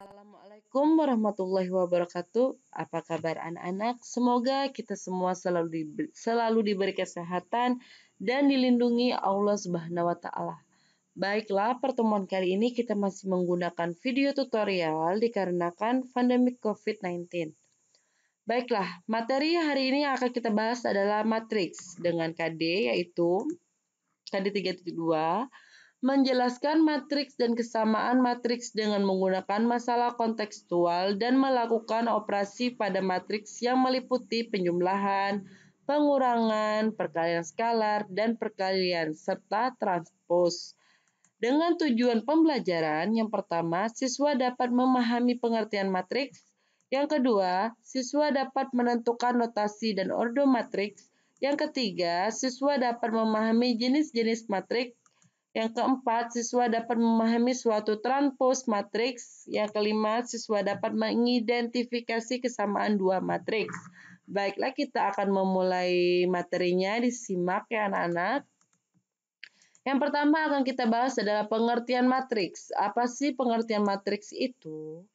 Assalamualaikum warahmatullahi wabarakatuh. Apa kabar anak-anak? Semoga kita semua selalu diberi kesehatan dan dilindungi Allah Subhanahu wa Ta'ala. Baiklah, pertemuan kali ini kita masih menggunakan video tutorial dikarenakan pandemi COVID-19. Baiklah, materi hari ini yang akan kita bahas adalah matriks dengan KD, yaitu KD 3.2. Menjelaskan matriks dan kesamaan matriks dengan menggunakan masalah kontekstual dan melakukan operasi pada matriks yang meliputi penjumlahan, pengurangan, perkalian skalar, dan perkalian, serta transpos. Dengan tujuan pembelajaran, yang pertama, siswa dapat memahami pengertian matriks. Yang kedua, siswa dapat menentukan notasi dan ordo matriks. Yang ketiga, siswa dapat memahami jenis-jenis matriks. Yang keempat, siswa dapat memahami suatu transpos matriks. Yang kelima, siswa dapat mengidentifikasi kesamaan dua matriks. Baiklah, kita akan memulai materinya. Disimak ya anak-anak. Yang pertama akan kita bahas adalah pengertian matriks. Apa sih pengertian matriks itu?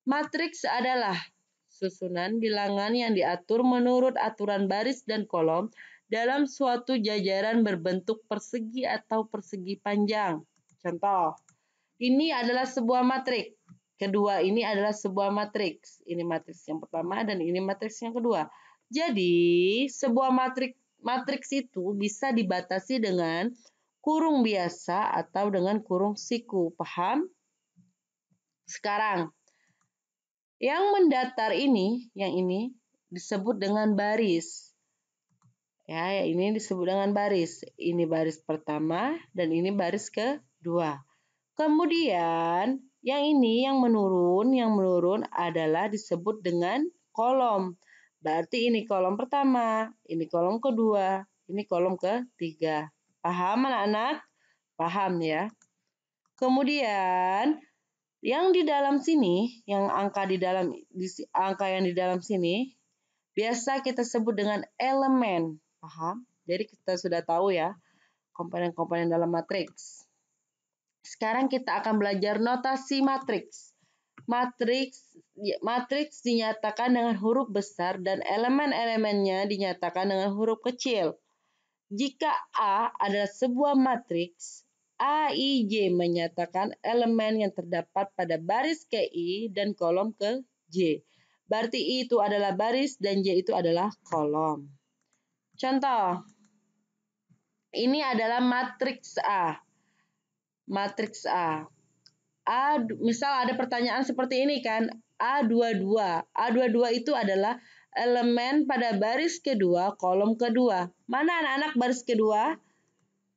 Matriks adalah susunan bilangan yang diatur menurut aturan baris dan kolom dalam suatu jajaran berbentuk persegi atau persegi panjang. Contoh, ini adalah sebuah matriks. Kedua, ini adalah sebuah matriks. Ini matriks yang pertama dan ini matriks yang kedua. Jadi, sebuah matriks itu bisa dibatasi dengan kurung biasa atau dengan kurung siku. Paham? Sekarang, yang mendatar ini, yang ini disebut dengan baris. Ya, ini disebut dengan baris. Ini baris pertama dan ini baris kedua. Kemudian, yang ini yang menurun adalah disebut dengan kolom. Berarti ini kolom pertama, ini kolom kedua, ini kolom ketiga. Paham anak-anak? Paham ya. Kemudian, yang di dalam sini, yang angka yang di dalam sini, biasa kita sebut dengan elemen. Paham? Jadi kita sudah tahu ya komponen-komponen dalam matriks. Sekarang kita akan belajar notasi matriks. Matriks dinyatakan dengan huruf besar dan elemen-elemennya dinyatakan dengan huruf kecil. Jika A adalah sebuah matriks, A, I, J menyatakan elemen yang terdapat pada baris ke I dan kolom ke J. Berarti I itu adalah baris dan J itu adalah kolom. Contoh, ini adalah matriks A. Matriks A. Misal ada pertanyaan seperti ini kan, A22. A22 itu adalah elemen pada baris kedua, kolom kedua. Mana anak-anak baris kedua?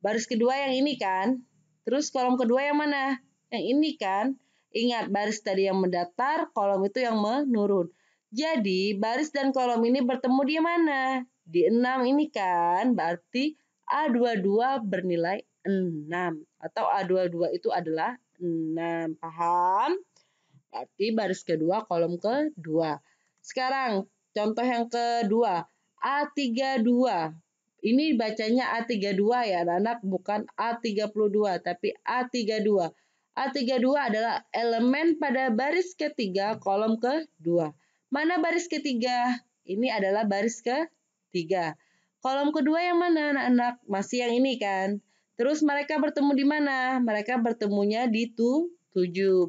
Baris kedua yang ini kan. Terus kolom kedua yang mana? Yang ini kan. Ingat, baris tadi yang mendatar, kolom itu yang menurun. Jadi, baris dan kolom ini bertemu di mana? Di 6 ini kan. Berarti A22 bernilai 6. Atau A22 itu adalah 6. Paham? Berarti baris kedua, kolom kedua. Sekarang, contoh yang kedua. A32. Ini bacanya A32 ya anak-anak, bukan A32, tapi A32. A32 adalah elemen pada baris ketiga, kolom kedua. Mana baris ketiga? Ini adalah baris ketiga. Kolom kedua yang mana anak-anak? Masih yang ini kan? Terus mereka bertemu di mana? Mereka bertemunya di 7.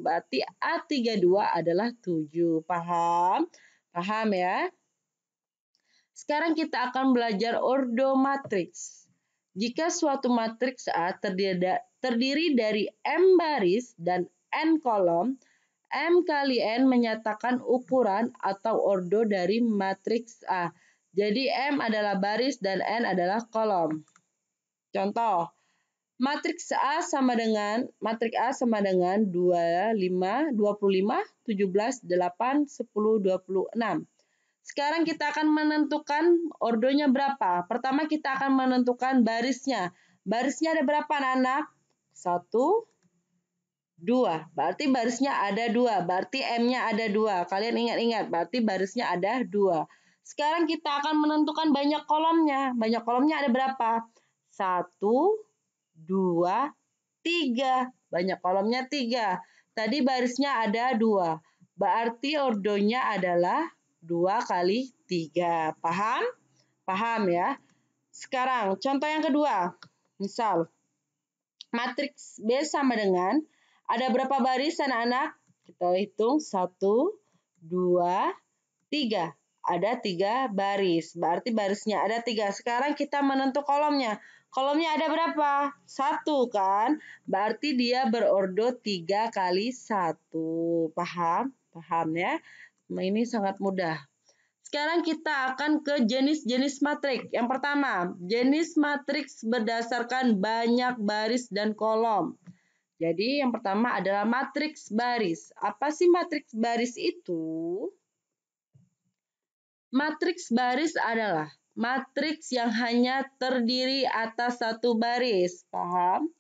Berarti A32 adalah 7. Paham? Paham ya? Sekarang kita akan belajar ordo matriks. Jika suatu matriks A terdiri dari M baris dan N kolom, M kali N menyatakan ukuran atau ordo dari matriks A. Jadi M adalah baris dan N adalah kolom. Contoh, matriks A sama dengan 25, 25, 17, 8, 10, 26. Sekarang kita akan menentukan ordonya berapa. Pertama kita akan menentukan barisnya. Barisnya ada berapa anak-anak? 1, 2. Berarti barisnya ada 2. Berarti M-nya ada 2. Kalian ingat-ingat, berarti barisnya ada 2. Sekarang kita akan menentukan banyak kolomnya. Banyak kolomnya ada berapa? 1, 2, 3. Banyak kolomnya 3. Tadi barisnya ada 2. Berarti ordonya adalah 2 kali 3. Paham? Paham ya? Sekarang contoh yang kedua. Misal, matriks B sama dengan, ada berapa baris anak-anak? Kita hitung 1, 2, 3. Ada 3 baris. Berarti barisnya ada 3. Sekarang kita menentukan kolomnya. Kolomnya ada berapa? 1 kan? Berarti dia berordo 3 kali 1. Paham? Paham ya? Ini sangat mudah. Sekarang kita akan ke jenis-jenis matriks. Yang pertama, jenis matriks berdasarkan banyak baris dan kolom. Jadi yang pertama adalah matriks baris. Apa sih matriks baris itu? Matriks baris adalah matriks yang hanya terdiri atas satu baris. Paham?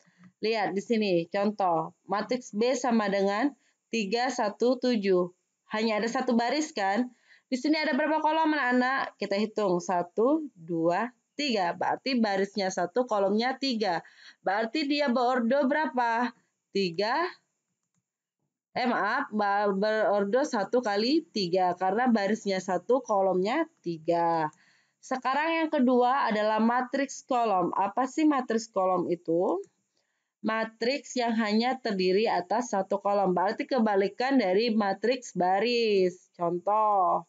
Lihat di sini contoh. Matriks B sama dengan 3, 1, 7. Hanya ada satu baris kan? Di sini ada berapa kolom anak-anak? Kita hitung. 1, 2, 3. Berarti barisnya 1, kolomnya 3. Berarti dia berordo berapa? 3. Berordo 1 kali 3. Karena barisnya 1, kolomnya 3. Sekarang yang kedua adalah matriks kolom. Apa sih matriks kolom itu? Matriks yang hanya terdiri atas satu kolom. Berarti kebalikan dari matriks baris. Contoh,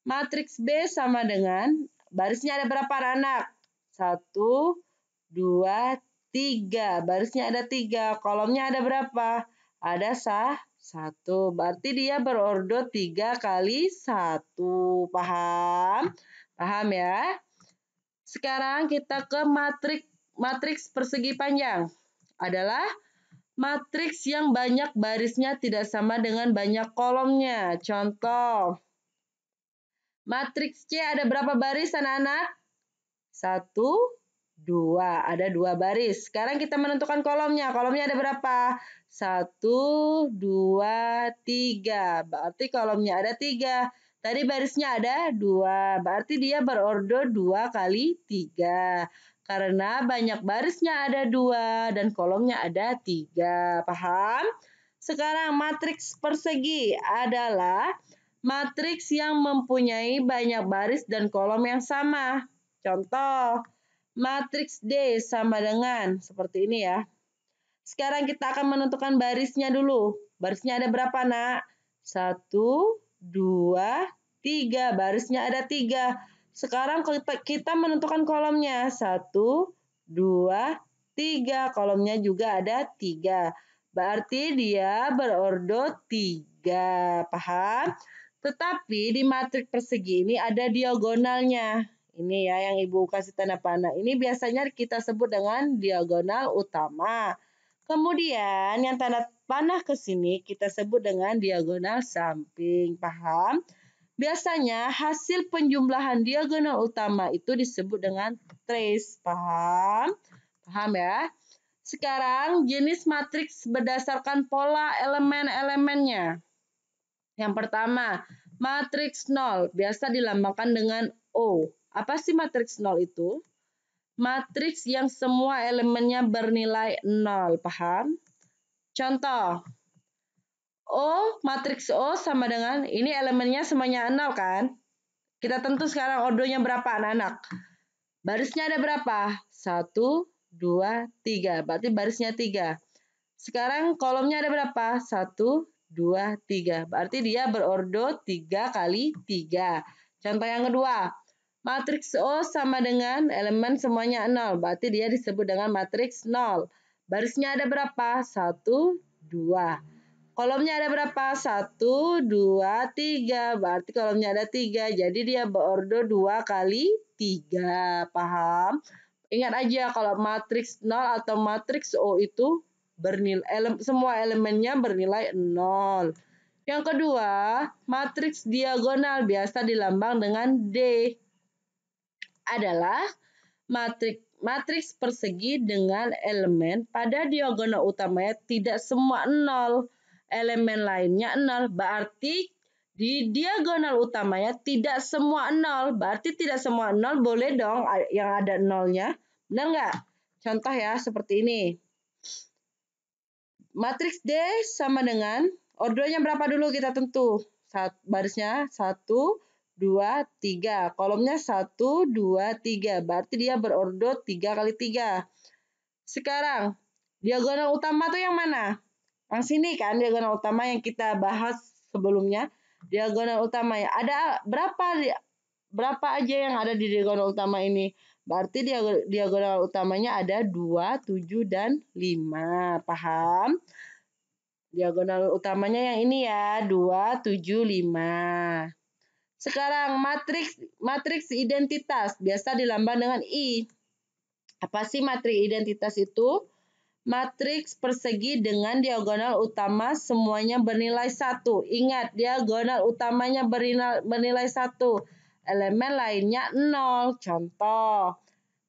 matriks B sama dengan, barisnya ada berapa anak? 1, 2, 3. Barisnya ada 3. Kolomnya ada berapa? Ada 1. Berarti dia berordo 3 kali 1. Paham? Paham ya? Sekarang kita ke matriks persegi panjang. Adalah matriks yang banyak barisnya tidak sama dengan banyak kolomnya. Contoh, matriks C ada berapa baris anak-anak? 1, 2. Ada 2 baris. Sekarang kita menentukan kolomnya. Kolomnya ada berapa? 1, 2, 3. Berarti kolomnya ada 3. Tadi barisnya ada 2. Berarti dia berordo 2 kali 3. Karena banyak barisnya ada 2 dan kolomnya ada 3. Paham? Sekarang matriks persegi adalah matriks yang mempunyai banyak baris dan kolom yang sama. Contoh, matriks D sama dengan seperti ini ya. Sekarang kita akan menentukan barisnya dulu. Barisnya ada berapa, Nak? 1, 2, 3. Barisnya ada 3. Sekarang kita menentukan kolomnya. 1, 2, 3. Kolomnya juga ada 3. Berarti dia berordo 3. Paham? Tetapi di matriks persegi ini ada diagonalnya. Ini ya yang Ibu kasih tanda panah. Ini biasanya kita sebut dengan diagonal utama. Kemudian yang tanda panah ke sini kita sebut dengan diagonal samping. Paham? Biasanya hasil penjumlahan diagonal utama itu disebut dengan trace. Paham? Paham ya? Sekarang jenis matriks berdasarkan pola elemen-elemennya. Yang pertama, matriks 0 biasa dilambangkan dengan O. Apa sih matriks 0 itu? Matriks yang semua elemennya bernilai 0. Paham? Contoh, matriks O sama dengan, ini elemennya semuanya 0 kan? Kita tentu sekarang ordonya berapa anak-anak? Barisnya ada berapa? 1, 2, 3. Berarti barisnya 3. Sekarang kolomnya ada berapa? 1, 2, 3. Berarti dia berordo 3 kali 3. Contoh yang kedua, matriks O sama dengan elemen semuanya 0. Berarti dia disebut dengan matriks 0. Barisnya ada berapa? 1, 2. Kolomnya ada berapa? 1, 2, 3. Berarti kolomnya ada 3. Jadi dia berordo 2 kali 3. Paham? Ingat aja kalau matriks 0 atau matriks O itu semua elemennya bernilai 0. Yang kedua, matriks diagonal biasa dilambang dengan D. Adalah matriks persegi dengan elemen pada diagonal utamanya tidak semua 0. Elemen lainnya 0. Berarti di diagonal utamanya tidak semua 0. Berarti tidak semua 0 boleh dong yang ada 0-nya. Benar nggak? Contoh ya seperti ini. matriks D sama dengan ordernya berapa dulu kita tentu. Barisnya 1, 2, 3. Kolomnya 1, 2, 3. Berarti dia berorder 3 kali 3. Sekarang, diagonal utama tuh yang mana? Yang sini kan, diagonal utama yang kita bahas sebelumnya. Diagonal utama ya. Ada berapa aja yang ada di diagonal utama ini? Berarti diagonal utamanya ada 2, 7, dan 5. Paham? Diagonal utamanya yang ini ya, 2, 7, 5. Sekarang matriks identitas biasa dilambang dengan I. Apa sih matriks identitas itu? Matriks persegi dengan diagonal utama semuanya bernilai 1. Ingat, diagonal utamanya bernilai 1. Elemen lainnya 0. Contoh,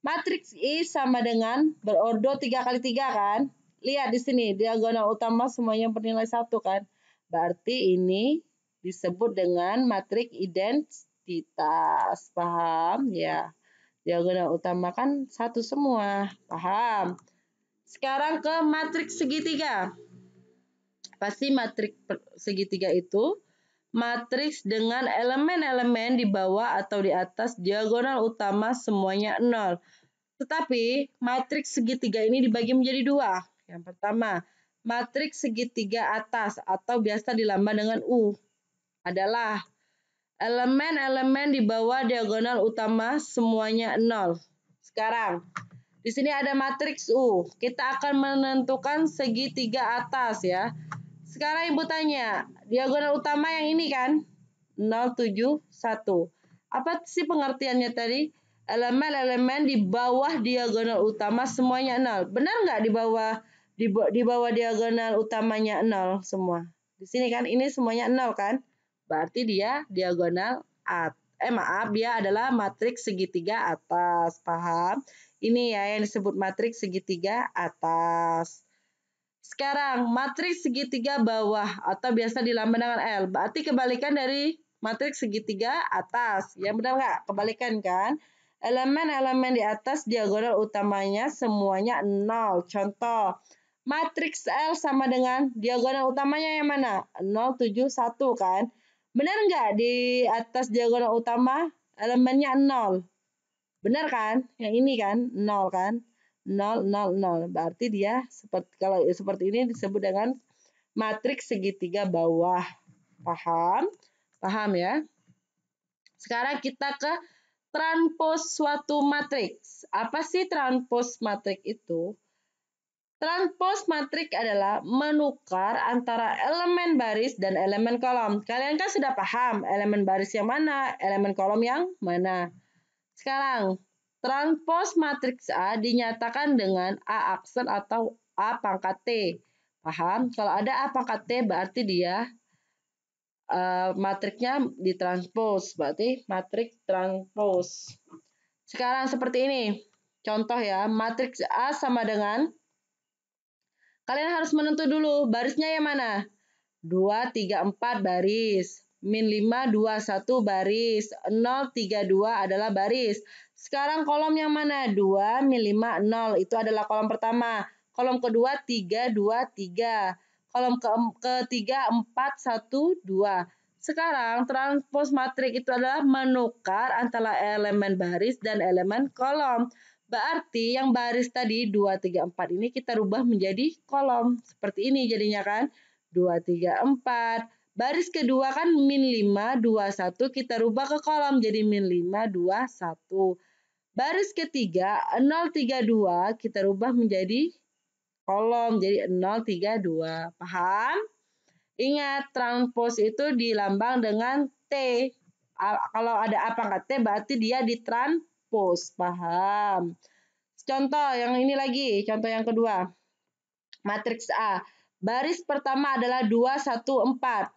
matriks I sama dengan berordo 3 kali 3 kan? Lihat di sini, diagonal utama semuanya bernilai 1 kan? Berarti ini disebut dengan matriks identitas. Paham? Ya. Diagonal utama kan 1 semua. Paham? Sekarang ke matriks segitiga. Pasti matriks segitiga itu matriks dengan elemen-elemen di bawah atau di atas diagonal utama semuanya 0. Tetapi matriks segitiga ini dibagi menjadi 2. Yang pertama, matriks segitiga atas atau biasa dilambang dengan U adalah elemen-elemen di bawah diagonal utama semuanya 0. Sekarang, di sini ada matriks U. Kita akan menentukan segitiga atas ya. Sekarang Ibu tanya, diagonal utama yang ini kan? 0, 7, 1. Apa sih pengertiannya tadi? Elemen-elemen di bawah diagonal utama semuanya 0. Benar nggak di bawah diagonal utamanya 0 semua? Di sini kan ini semuanya 0 kan? Berarti dia diagonal dia adalah matriks segitiga atas. Paham? Ini ya yang disebut matriks segitiga atas. Sekarang matriks segitiga bawah atau biasa dilambang dengan L. Berarti kebalikan dari matriks segitiga atas. Ya benar nggak? Kebalikan kan? Elemen-elemen di atas diagonal utamanya semuanya 0. Contoh, matriks L sama dengan diagonal utamanya yang mana? 0, 7, 1 kan? Benar nggak di atas diagonal utama elemennya 0? Benar kan? Yang ini kan 0 kan? 0, 0, 0. Berarti dia seperti ini disebut dengan matriks segitiga bawah. Paham? Paham ya? Sekarang kita ke transpos suatu matriks. Apa sih transpos matriks itu? Transpos matriks adalah menukar antara elemen baris dan elemen kolom. Kalian kan sudah paham elemen baris yang mana, elemen kolom yang mana. Sekarang, transpos matriks A dinyatakan dengan A aksen atau A pangkat T. Paham? Kalau ada A pangkat T berarti dia matriksnya ditranspos. Berarti matriks transpos. Sekarang seperti ini. Contoh ya, matriks A sama dengan, kalian harus menentu dulu barisnya yang mana? 2, 3, 4 baris. Min 5, 2, 1 baris. 0, 3, 2 adalah baris. Sekarang kolom yang mana? 2, min 5, 0. Itu adalah kolom pertama. Kolom kedua 3, 2, 3. Kolom ketiga 4, 1, 2. Sekarang transpos matriks itu adalah menukar antara elemen baris dan elemen kolom. Berarti yang baris tadi 2, 3, 4 ini kita rubah menjadi kolom. Seperti ini jadinya kan. 2, 3, 4. Baris kedua kan min 5, 2, 1. Kita rubah ke kolom jadi min 5, 2, 1. Baris ketiga 0, 3, 2. Kita rubah menjadi kolom jadi 0, 3, 2. Paham? Ingat, transpos itu dilambang dengan T. Kalau ada A pangkat T berarti dia ditranspos. Paham? Contoh yang ini lagi, contoh yang kedua. Matriks A. Baris pertama adalah 2, 1, 4.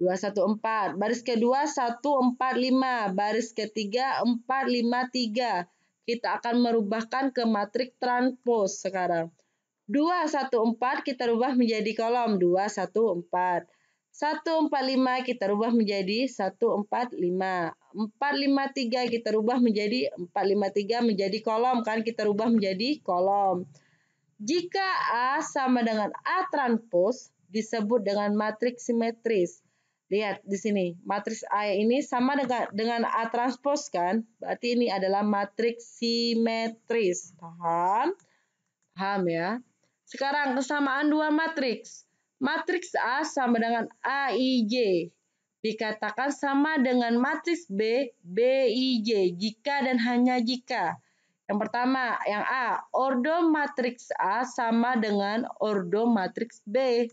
2, 1, 4. Baris kedua 1, 4, 5. Baris ketiga 4, 5, 3. Kita akan merubahkan ke matriks transpos sekarang. 2, 1, 4 kita rubah menjadi kolom 2, 1, 4. 1, 4, 5 kita rubah menjadi 1, 4, 5. 4, 5, 3 kita rubah menjadi 4, 5, 3 menjadi kolom kan, kita rubah menjadi kolom. Jika A sama dengan A transpose, disebut dengan matriks simetris. Lihat di sini, matriks A ini sama dengan A transpose kan? Berarti ini adalah matriks simetris. Paham? Paham ya? Sekarang kesamaan dua matriks. Matriks A sama dengan AIJ. Dikatakan sama dengan matriks B, BIJ. Jika dan hanya jika. Yang pertama, yang A, ordo matriks A sama dengan ordo matriks B.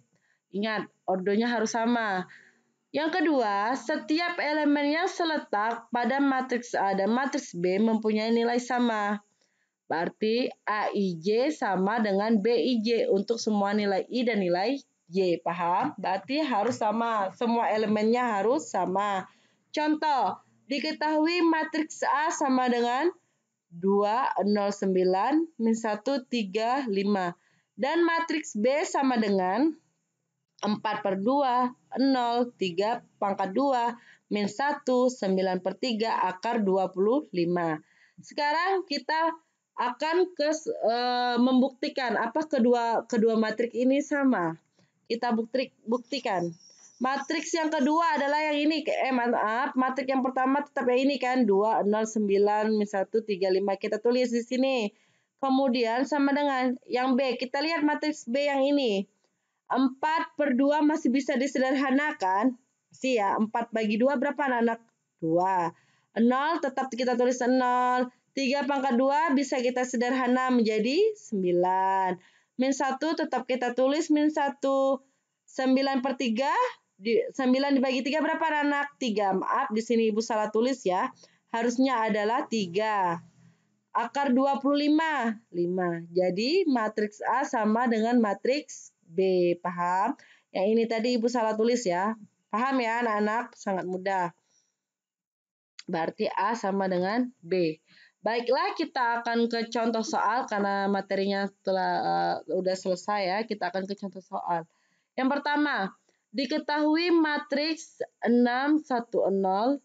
Ingat, ordonya harus sama. Yang kedua, setiap elemen yang seletak pada matriks A dan matriks B mempunyai nilai sama. Berarti AIJ sama dengan BIJ untuk semua nilai I dan nilai Y. Paham? Berarti harus sama. Semua elemennya harus sama. Contoh, diketahui matriks A sama dengan 2, 0, 9, min 1, 3, 5. Dan matriks B sama dengan 4/2, 0, 3 pangkat 2, min 1, 9/3 akar 25. Sekarang kita akan membuktikan apa kedua matriks ini sama. Kita buktikan. Matriks yang kedua adalah yang ini. Matriks yang pertama tetap yang ini kan. 2, 0, 9, min 1, 3, 5. Kita tulis di sini. Kemudian sama dengan yang B. Kita lihat matriks B yang ini. 4/2 masih bisa disederhanakan. Sih ya, 4 bagi 2 berapa anak-anak? 2. 0 tetap kita tulis 0. 3 pangkat 2 bisa kita sederhana menjadi 9. Min 1 tetap kita tulis min 1. 9/3. 9 dibagi 3 berapa anak? 3. Maaf, di sini Ibu salah tulis ya. Harusnya adalah 3. Akar 25. 5. Jadi matriks A sama dengan matriks B. Paham? Yang ini tadi Ibu salah tulis ya. Paham ya anak-anak? Sangat mudah. Berarti A sama dengan B. Baiklah, kita akan ke contoh soal karena materinya telah udah selesai ya. Kita akan ke contoh soal. Yang pertama, diketahui matriks 6, 1, 0,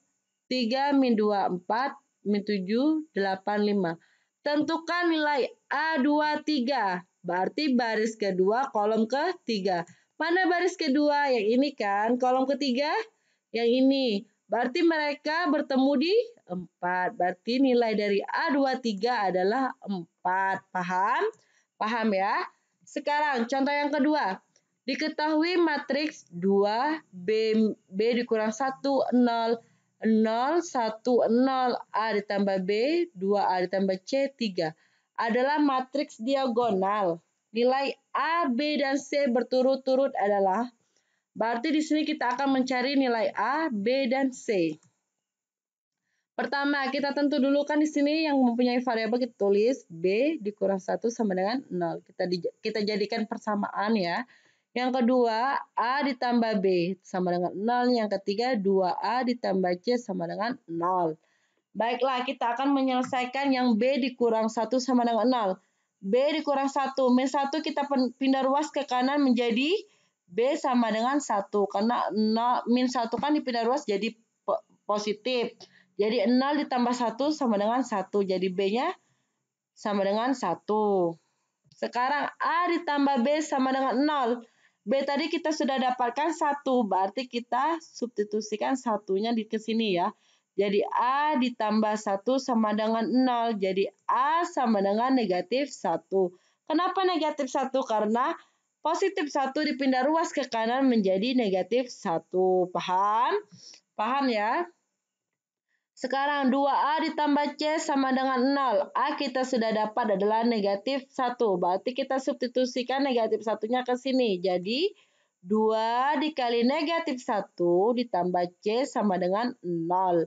3, min 2, 4, min 7, 8, 5. Tentukan nilai A2, 3. Berarti baris kedua, kolom ketiga. Mana baris kedua? Yang ini kan. Kolom ketiga? Yang ini. Berarti mereka bertemu di 4. Berarti nilai dari A2, 3 adalah 4. Paham? Paham ya? Sekarang contoh yang kedua. Diketahui matriks 2, B dikurang 1, 0. 0, 1, 0, A ditambah B, 2A ditambah C, 3. Adalah matriks diagonal. Nilai A, B, dan C berturut-turut adalah, berarti di sini kita akan mencari nilai A, B, dan C. Pertama, kita tentu dulu kan di sini yang mempunyai variabel kita tulis B dikurang 1 sama dengan 0. Kita jadikan persamaan ya. Yang kedua, A ditambah B sama dengan 0. Yang ketiga, 2A ditambah C sama dengan 0. Baiklah, kita akan menyelesaikan yang B dikurang 1 sama dengan 0. B dikurang 1. Min 1 kita pindah ruas ke kanan menjadi B sama dengan 1. Karena 0, min 1 kan dipindah ruas jadi positif. Jadi 0 ditambah 1 sama dengan 1. Jadi B-nya sama dengan 1. Sekarang A ditambah B sama dengan 0. B tadi kita sudah dapatkan 1, berarti kita substitusikan satunya di sini ya. Jadi A ditambah 1 sama dengan 0. Jadi A sama dengan negatif 1. Kenapa negatif 1? Karena positif 1 dipindah ruas ke kanan menjadi negatif 1. Paham? Paham ya? Sekarang 2A ditambah C sama dengan 0. A kita sudah dapat adalah negatif 1. Berarti kita substitusikan negatif 1-nya ke sini. Jadi 2 dikali negatif 1 ditambah C sama dengan 0.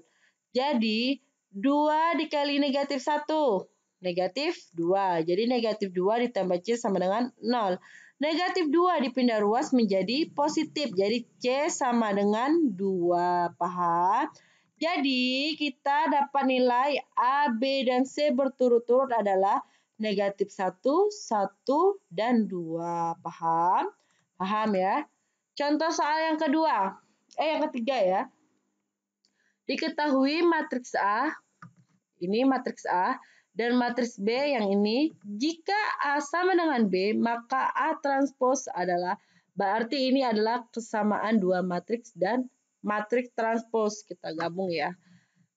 Jadi 2 dikali negatif 1. Negatif 2. Jadi negatif 2 ditambah C sama dengan 0. Negatif 2 dipindah ruas menjadi positif. Jadi C sama dengan 2. Paham? Jadi kita dapat nilai A, B, dan C berturut-turut adalah negatif 1, 1, dan 2. Paham? Paham ya? Contoh soal yang kedua. Yang ketiga ya. Diketahui matriks A. Ini matriks A. Dan matriks B yang ini, jika A sama dengan B, maka A transpose adalah, berarti ini adalah kesamaan dua matriks dan matriks transpose. Kita gabung ya.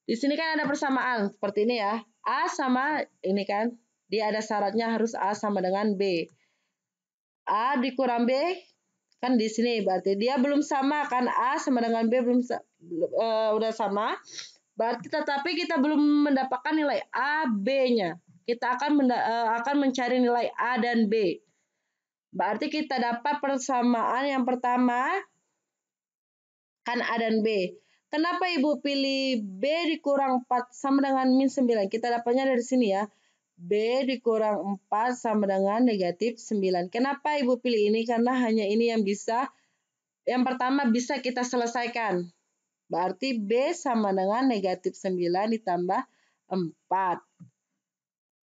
Di sini kan ada persamaan, seperti ini ya. A sama, ini kan, dia ada syaratnya harus A sama dengan B. A dikurang B, kan di sini berarti dia belum sama kan, A sama dengan B belum udah sama, berarti tetapi kita belum mendapatkan nilai A, B-nya. Kita akan mencari nilai A dan B. Berarti kita dapat persamaan yang pertama kan A dan B. Kenapa Ibu pilih B dikurang 4 sama dengan min 9? Kita dapatnya dari sini ya. B dikurang 4 sama dengan negatif 9. Kenapa Ibu pilih ini? Karena hanya ini yang bisa, yang pertama bisa kita selesaikan. Berarti B sama dengan negatif 9 ditambah 4.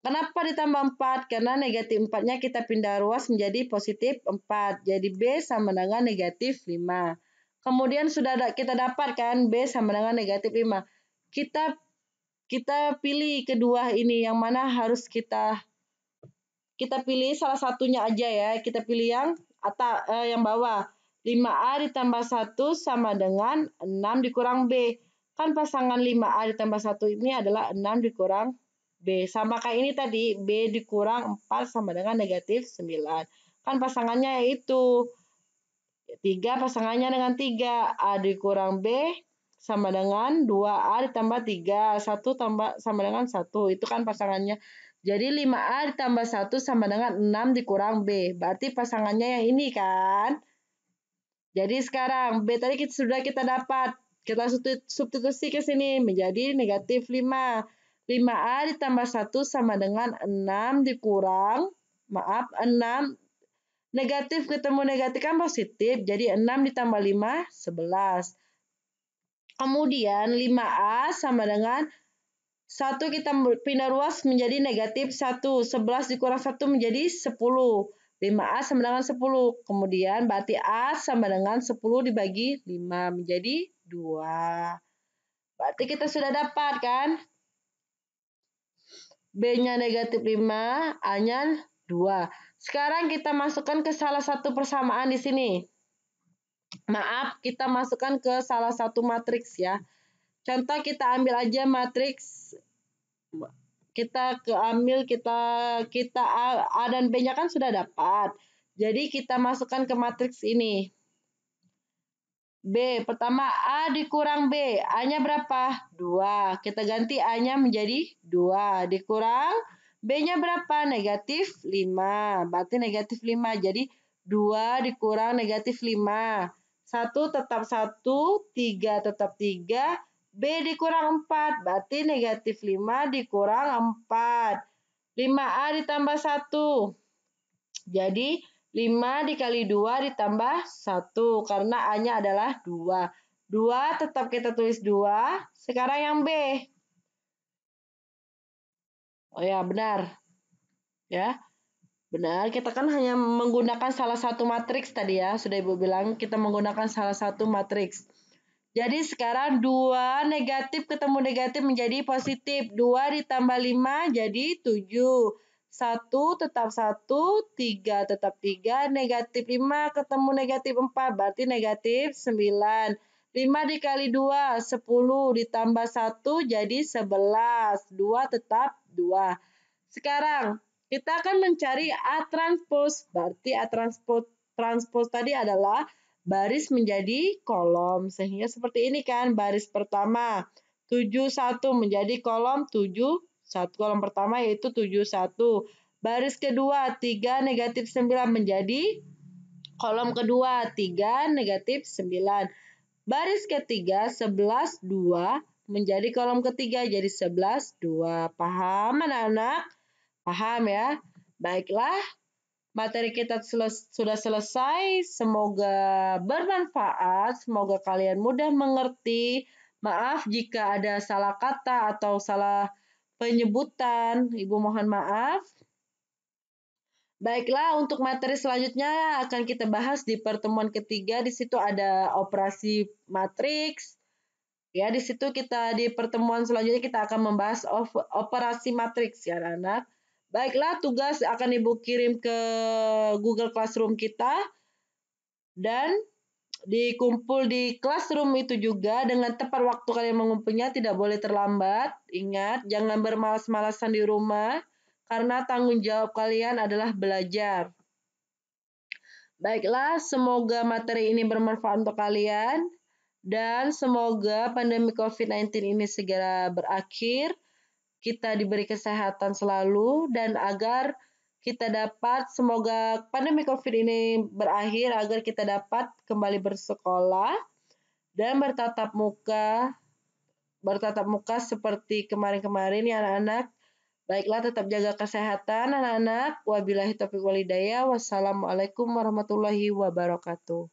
Kenapa ditambah 4? Karena negatif 4-nya kita pindah ruas menjadi positif 4. Jadi B sama dengan negatif 5. Kemudian sudah kita dapatkan B sama dengan negatif 5. Kita pilih kedua ini, yang mana harus kita pilih salah satunya aja ya. Kita pilih yang bawah. 5A ditambah 1 sama dengan 6 dikurang B. Kan pasangan 5A ditambah 1 ini adalah 6 dikurang B. Sama kayak ini tadi, B dikurang 4 sama dengan negatif 9. Kan pasangannya yaitu 3 pasangannya dengan 3. A dikurang B sama dengan 2A ditambah 3. 1 sama dengan 1. Itu kan pasangannya. Jadi 5A ditambah 1 sama dengan 6 dikurang B. Berarti pasangannya yang ini kan. Jadi sekarang B tadi sudah kita dapat. Kita substitusi ke sini menjadi negatif 5. 5A ditambah 1 sama dengan 6 dikurang, 6. Negatif ketemu negatif kan positif. Jadi 6 ditambah 5, 11. Kemudian 5A sama dengan 1 kita pindah ruas menjadi negatif 1. 11 dikurang 1 menjadi 10. 5A sama dengan 10. Kemudian berarti A sama dengan 10 dibagi 5 menjadi 2. Berarti kita sudah dapat kan? B-nya negatif 5, A-nya 2. Sekarang kita masukkan ke salah satu persamaan di sini. Maaf, kita masukkan ke salah satu matriks ya. Contoh kita ambil aja matriks, kita A dan B-nya kan sudah dapat. Jadi kita masukkan ke matriks ini. B, pertama A dikurang B. A-nya berapa? 2. Kita ganti A-nya menjadi 2. Dikurang B-nya berapa? Negatif 5. Berarti negatif 5. Jadi 2 dikurang negatif 5. 1 tetap 1. 3 tetap 3. B dikurang 4. Berarti negatif 5 dikurang 4. 5A ditambah 1. Jadi 5 dikali 2 ditambah 1. Karena A-nya adalah 2. 2 tetap kita tulis 2. Sekarang yang B. Oh ya, benar. Ya, benar. Kita kan hanya menggunakan salah satu matriks tadi ya. Sudah Ibu bilang kita menggunakan salah satu matriks. Jadi sekarang 2 negatif ketemu negatif menjadi positif. 2 ditambah 5 jadi 7. 1 tetap 1, 3 tetap 3, negatif 5 ketemu negatif 4, berarti negatif 9. 5 dikali 2, 10 ditambah 1 jadi 11. 2 tetap 2. Sekarang kita akan mencari A transpose. Berarti A transpose tadi adalah baris menjadi kolom. Sehingga seperti ini kan, baris pertama 71 menjadi kolom 7. Kolom pertama yaitu 71. Baris kedua 3 negatif 9 menjadi kolom kedua 3 negatif 9. Baris ketiga 11 2 menjadi kolom ketiga jadi 11 2. Paham anak-anak? Paham ya? Baiklah. Materi kita sudah selesai. Semoga bermanfaat. Semoga kalian mudah mengerti. Maaf jika ada salah kata atau salah penyebutan. Ibu mohon maaf. Baiklah, untuk materi selanjutnya akan kita bahas di pertemuan ketiga. Di situ ada operasi matriks. Ya, di situ di pertemuan selanjutnya kita akan membahas operasi matriks ya anak-anak. Baiklah, tugas akan Ibu kirim ke Google Classroom kita dan dikumpul di classroom itu juga dengan tepat waktu kalian mengumpulnya, tidak boleh terlambat. Ingat, jangan bermalas-malasan di rumah karena tanggung jawab kalian adalah belajar. Baiklah, semoga materi ini bermanfaat untuk kalian dan semoga pandemi COVID-19 ini segera berakhir. Kita diberi kesehatan selalu dan agar kita dapat, semoga pandemi COVID ini berakhir agar kita dapat kembali bersekolah dan bertatap muka seperti kemarin-kemarin ya anak-anak. Baiklah, tetap jaga kesehatan anak-anak. Wabillahi taufiq wal hidayah. Wassalamualaikum warahmatullahi wabarakatuh.